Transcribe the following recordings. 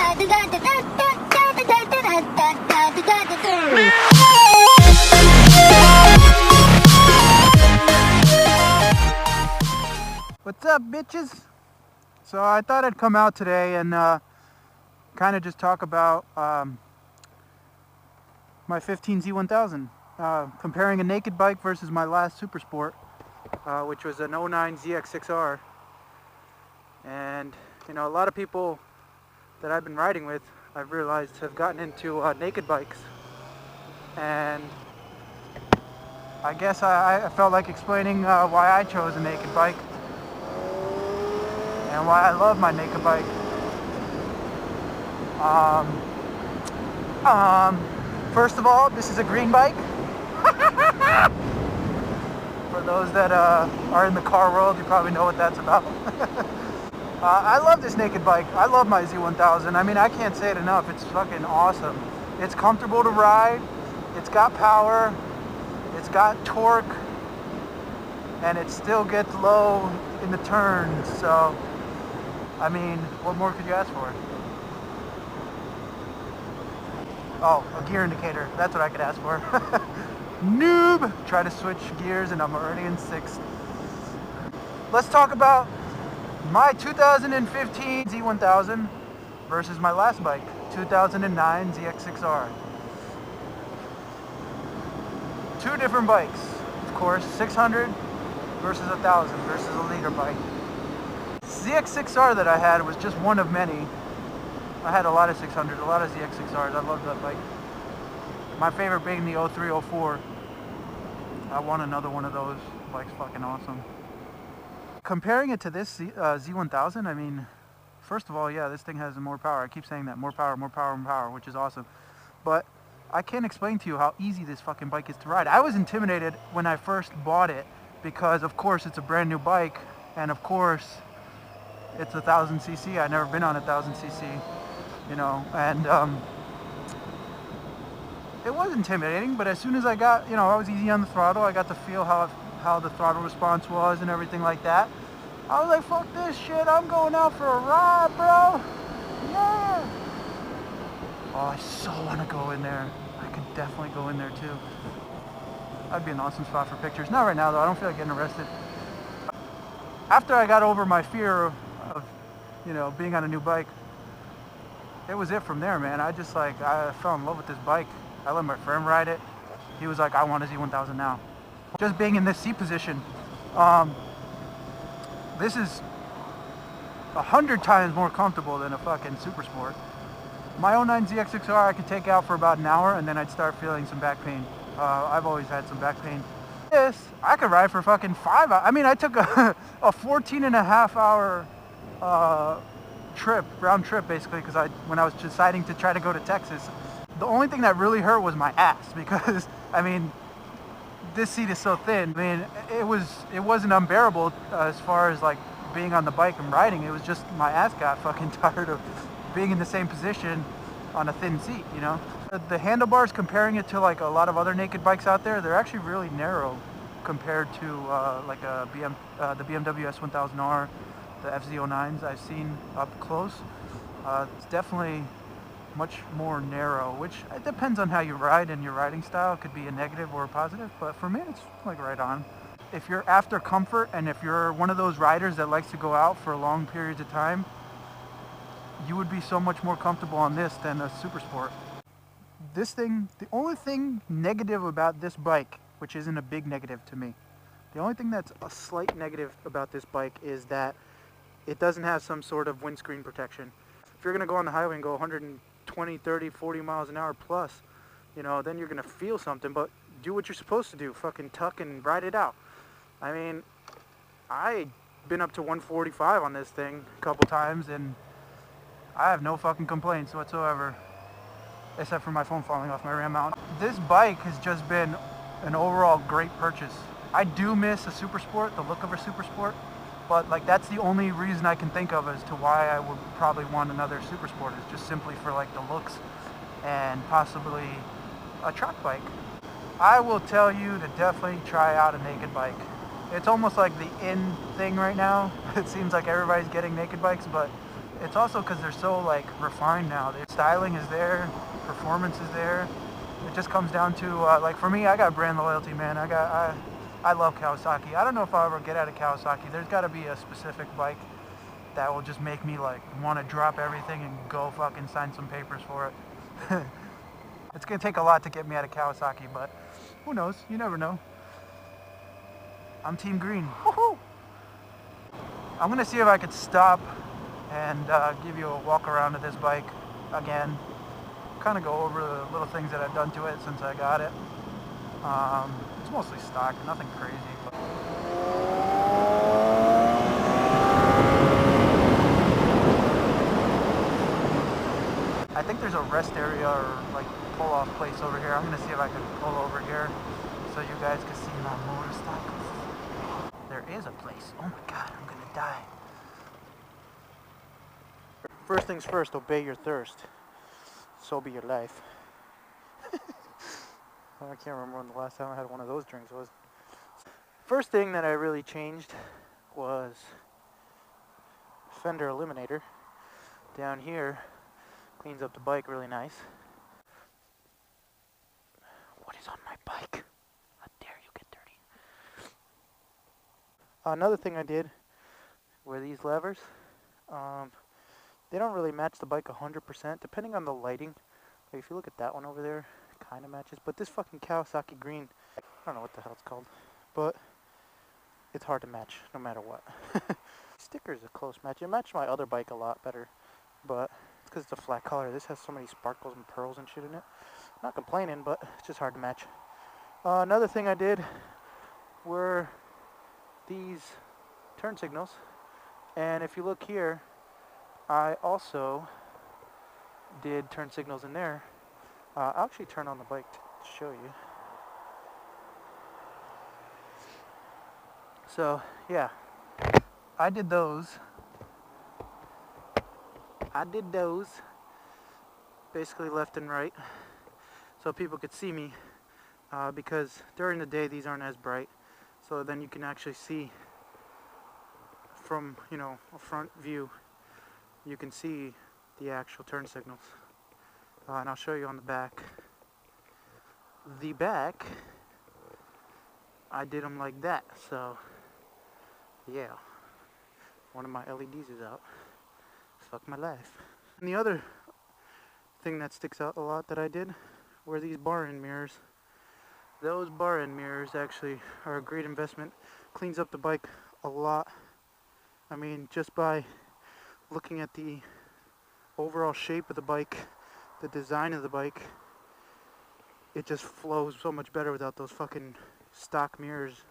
What's up, bitches? So I thought I'd come out today and kind of just talk about my 15 Z1000, comparing a naked bike versus my last super sport, which was an 09 ZX6R. And you know, a lot of people that I've been riding with, I've realized, have gotten into naked bikes, and I guess I felt like explaining why I chose a naked bike and why I love my naked bike. First of all, this is a green bike. For those that are in the car world, you probably know what that's about. I love this naked bike. I love my Z1000. I mean, I can't say it enough. It's fucking awesome. It's comfortable to ride. It's got power. It's got torque. And it still gets low in the turns. So, I mean, what more could you ask for? Oh, a gear indicator. That's what I could ask for. Noob! Try to switch gears and I'm already in 6th. Let's talk about my 2015 Z1000 versus my last bike, 2009 ZX6R. Two different bikes, of course, 600 versus 1000 versus a liter bike. ZX6R that I had was just one of many. I had a lot of 600s, a lot of ZX6Rs. I loved that bike. My favorite being the 0304. I want another one of those. The bike's fucking awesome. Comparing it to this Z1000, I mean, first of all, yeah, this thing has more power. I keep saying that, more power, more power, more power, which is awesome. But I can't explain to you how easy this fucking bike is to ride. I was intimidated when I first bought it because, of course, it's a brand new bike, and of course, it's 1000cc. I've never been on 1000cc, you know, and it was intimidating. But as soon as I got, you know, I was easy on the throttle. I got to feel how the throttle response was and everything like that. I was like, fuck this shit, I'm going out for a ride, bro. Yeah. Oh, I so want to go in there. I could definitely go in there too. That'd be an awesome spot for pictures. Not right now though, I don't feel like getting arrested. After I got over my fear of, you know, being on a new bike, it was it from there, man. I fell in love with this bike. I let my friend ride it. He was like, I want a Z1000 now. Just being in this seat position, this is 100 times more comfortable than a fucking super sport. My 09 ZX6R I could take out for about an hour and then I'd start feeling some back pain. I've always had some back pain. This, I could ride for fucking 5 hours. I mean, I took a 14.5 hour trip, round trip basically, because when I was deciding to try to go to Texas. The only thing that really hurt was my ass because, I mean, this seat is so thin. I mean, it wasn't unbearable as far as like being on the bike and riding. It was just my ass got fucking tired of being in the same position on a thin seat, you know. The handlebars, comparing it to like a lot of other naked bikes out there, they're actually really narrow compared to like the BMW S1000R, the FZ09s I've seen up close. It's definitely much more narrow, which it depends on how you ride and your riding style. It could be a negative or a positive, but for me it's like right on. If you're after comfort and if you're one of those riders that likes to go out for long periods of time, you would be so much more comfortable on this than a super sport. This thing, the only thing negative about this bike, which isn't a big negative to me, the only thing that's a slight negative about this bike is that it doesn't have some sort of windscreen protection. If you're gonna go on the highway and go 120, 30, 40 miles an hour plus, you know, then you're gonna feel something, but do what you're supposed to do. Fucking tuck and ride it out. I mean, I've been up to 145 on this thing a couple times and I have no fucking complaints whatsoever, except for my phone falling off my ram mount. This bike has just been an overall great purchase. I do miss a super sport, the look of a super sport, but like that's the only reason I can think of as to why I would probably want another super sport, is just simply for like the looks and possibly a track bike. I will tell you to definitely try out a naked bike. It's almost like the in thing right now. It seems like everybody's getting naked bikes, but it's also because they're so like refined now. The styling is there, performance is there. It just comes down to like for me, I got brand loyalty, man. I love Kawasaki. I don't know if I'll ever get out of Kawasaki. There's got to be a specific bike that will just make me like want to drop everything and go fucking sign some papers for it. It's gonna take a lot to get me out of Kawasaki, but who knows? You never know. I'm Team Green. Woohoo! I'm gonna see if I could stop and give you a walk around of this bike again. Kind of go over the little things that I've done to it since I got it. It's mostly stock, nothing crazy. But I think there's a rest area or like pull off place over here. I'm gonna see if I can pull over here so you guys can see my motorcycles. There is a place. Oh my god, I'm gonna die. First things first, obey your thirst. So be your life. I can't remember when the last time I had one of those drinks was. First thing that I really changed was fender eliminator. Down here, cleans up the bike really nice. What is on my bike? How dare you get dirty? Another thing I did were these levers. They don't really match the bike 100%, depending on the lighting. Like if you look at that one over there, it kind of matches. But this fucking Kawasaki green, I don't know what the hell it's called, but it's hard to match no matter what. Sticker's a close match. It matched my other bike a lot better, but it's because it's a flat color. This has so many sparkles and pearls and shit in it. I'm not complaining, but it's just hard to match. Another thing I did were these turn signals, and if you look here, I also did turn signals in there. I'll actually turn on the bike to show you. So yeah, I did those basically left and right so people could see me, because during the day these aren't as bright, so then you can actually see from, you know, a front view. You can see the actual turn signals, and I'll show you on the back. The back, I did them like that, so yeah, one of my LEDs is out. Fuck my life. And the other thing that sticks out a lot that I did were these bar end mirrors. Those bar end mirrors actually are a great investment. Cleans up the bike a lot. I mean, just by looking at the overall shape of the bike, the design of the bike, it just flows so much better without those fucking stock mirrors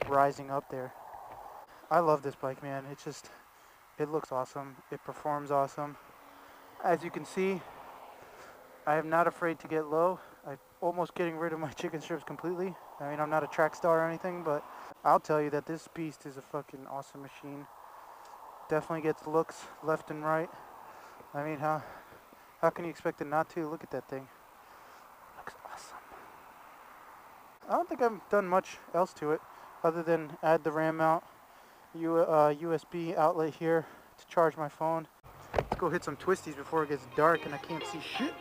rising up there. I love this bike, man. It's just, it looks awesome. It performs awesome. As you can see, I am not afraid to get low. I'm almost getting rid of my chicken strips completely. I mean, I'm not a track star or anything, but I'll tell you that this beast is a fucking awesome machine. Definitely gets looks left and right. I mean, how can you expect it not to? Look at that thing. Looks awesome. I don't think I've done much else to it other than add the RAM mount, USB outlet here to charge my phone. Let's go hit some twisties before it gets dark and I can't see shit.